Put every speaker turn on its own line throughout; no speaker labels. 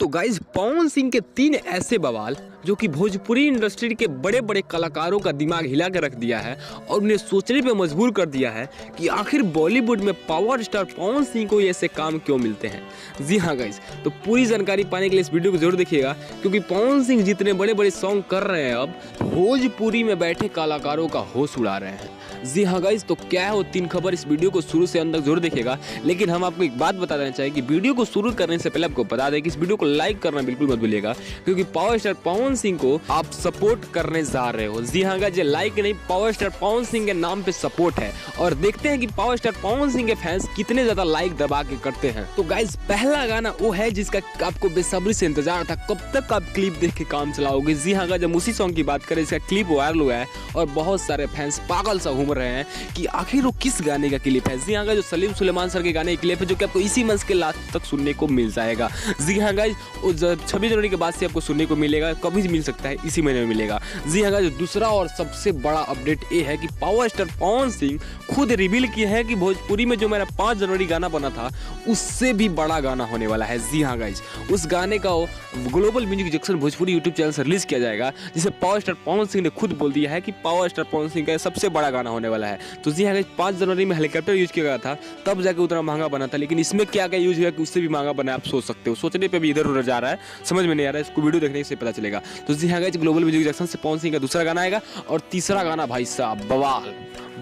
तो गाइज पवन सिंह के 3 ऐसे बवाल जो कि भोजपुरी इंडस्ट्री के बड़े बड़े कलाकारों का दिमाग हिला कर रख दिया है और उन्हें सोचने पे मजबूर कर दिया है कि आखिर बॉलीवुड में पावर स्टार पवन सिंह को ऐसे काम क्यों मिलते हैं। जी हाँ गाइज, तो पूरी जानकारी पाने के लिए इस वीडियो को जरूर देखिएगा, क्योंकि पवन सिंह जितने बड़े बड़े सॉन्ग कर रहे हैं अब भोजपुरी में बैठे कलाकारों का होश उड़ा रहे हैं। जी हाँ गाइज, तो क्या है वो 3 खबर, इस वीडियो को शुरू से अंत तक जरूर देखिएगा। लेकिन हम आपको एक बात बता देना चाहिए कि वीडियो को शुरू करने से पहले आपको बता दें कि इस वीडियो को लाइक करना बिल्कुल मत भूलिएगा, क्योंकि पावर स्टार पवन सिंह को आप सपोर्ट करने जा रहे हो। जी हाँ गाइज, लाइक नहीं, पावर स्टार पवन सिंह के नाम पे सपोर्ट है। और देखते हैं कि पावर स्टार पवन सिंह के फैंस कितने ज्यादा लाइक दबा के करते हैं। तो गाइज पहला गाना वो है जिसका आपको बेसब्री से इंतजार था, कब तक आप क्लिप देख के काम चलाओगे। जी हाँ गाइज, हम उसी सॉन्ग की बात करें, इसका क्लिप वायरल हुआ है और बहुत सारे फैंस पागल सा घूम रहे हैं कि आखिर वो किस गाने का क्लिप है। जी हाँ गाइज, जो सलीम सुलेमान सर के गाने का क्लिप है, जो कि आपको इसी मंच के लास्ट तक सुनने को मिल जाएगा। जी हाँ गाइज, 26 जनवरी के बाद से आपको सुनने को मिलेगा, कभी मिल सकता है, इसी महीने में मिलेगा। जी हाँ गाइज, दूसरा और सबसे बड़ा अपडेट ये है कि पावर स्टार पवन सिंह खुद रिवील किया है कि भोजपुरी में जो मेरा 5 जनवरी गाना बना था उससे भी बड़ा गाना होने वाला है। जी हाँ गाइज, उस गाने का global music junction Bhojpuri YouTube channel से रिलीज किया जाएगा, जिसे पावर स्टार पवन सिंह ने खुद बोल दिया है कि पावर स्टार पवन सिंह का सबसे बड़ा गाना होने वाला है। तो जी हाँ गाइज, 5 जनवरी में हेलीकॉप्टर यूज किया गया था, तब जाके उतना महंगा बना था, लेकिन इसमें क्या क्या यूज हुआ कि उससे भी महंगा बना, आप सोच सकते हो। सोचने पे भी इधर उधर जा रहा है, समझ में नहीं आ रहा है, इसको वीडियो देखने से पता चलेगा। तो जी हाँ गाइज, ग्लोबल म्यूजिक जंक्शन से पवन सिंह का दूसरा गाना आएगा और तीसरा गाना भाई साहब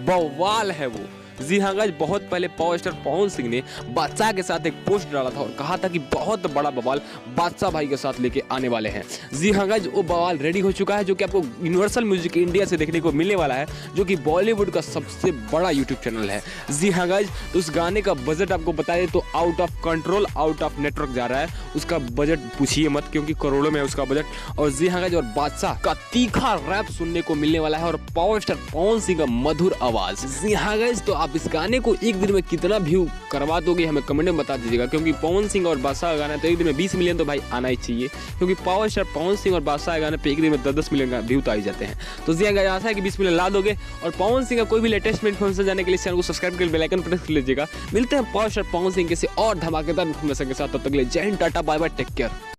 बवाल है वो। जी हाँ गाइज, बहुत पहले पावर स्टार पवन सिंह ने बादशाह के साथ एक पोस्ट डाला था और कहा था कि बहुत बड़ा बवाल बादशाह भाई के साथ लेके आने वाले हैं। जी हाँ गाइज, वो बवाल रेडी हो चुका है, जो कि आपको यूनिवर्सल म्यूजिक इंडिया से देखने को मिलने वाला है, जो कि बॉलीवुड का सबसे बड़ा यूट्यूब चैनल है। जी हाँ गाइज, तो उस गाने का बजट आपको बता दें तो out of control, out of network जा रहा है। उसका बजट पूछिए मत, क्योंकि करोड़ों में है उसका बजट। और जी हाँ गाइज, और बादशाह का तीखा रैप सुनने को मिलने वाला है और पावर स्टार पवन सिंह का मधुर आवाज। जी हाँ गाइज, तो आप इस गाने को एक दिन में कितना व्यू करवा दोगे हमें कमेंट में बता दीजिएगा, क्योंकि पवन सिंह और बादशाह का गाना तो एक दिन में 20 मिलियन तो भाई आना ही चाहिए, क्योंकि पावर स्टार पवन सिंह और बादशाह गाने पे एक दिन में 10-10 मिलियन का व्यू तो आ ही जाते हैं। तो जी हाँ, आशा है कि 20 मिलियन ला दोगे। और पवन सिंह का कोई भी लेटेस्ट इन्फॉर्मेशन जाने के लिए चैनल को सब्सक्राइब करके बेल आइकन प्रेस कर लीजिएगा। मिलते हैं पावर स्टार पवन सिंह के और धमाकेदार इन्फॉर्मेशन के साथ, तब तक के लिए जय हिंद, tata, bye bye, take care.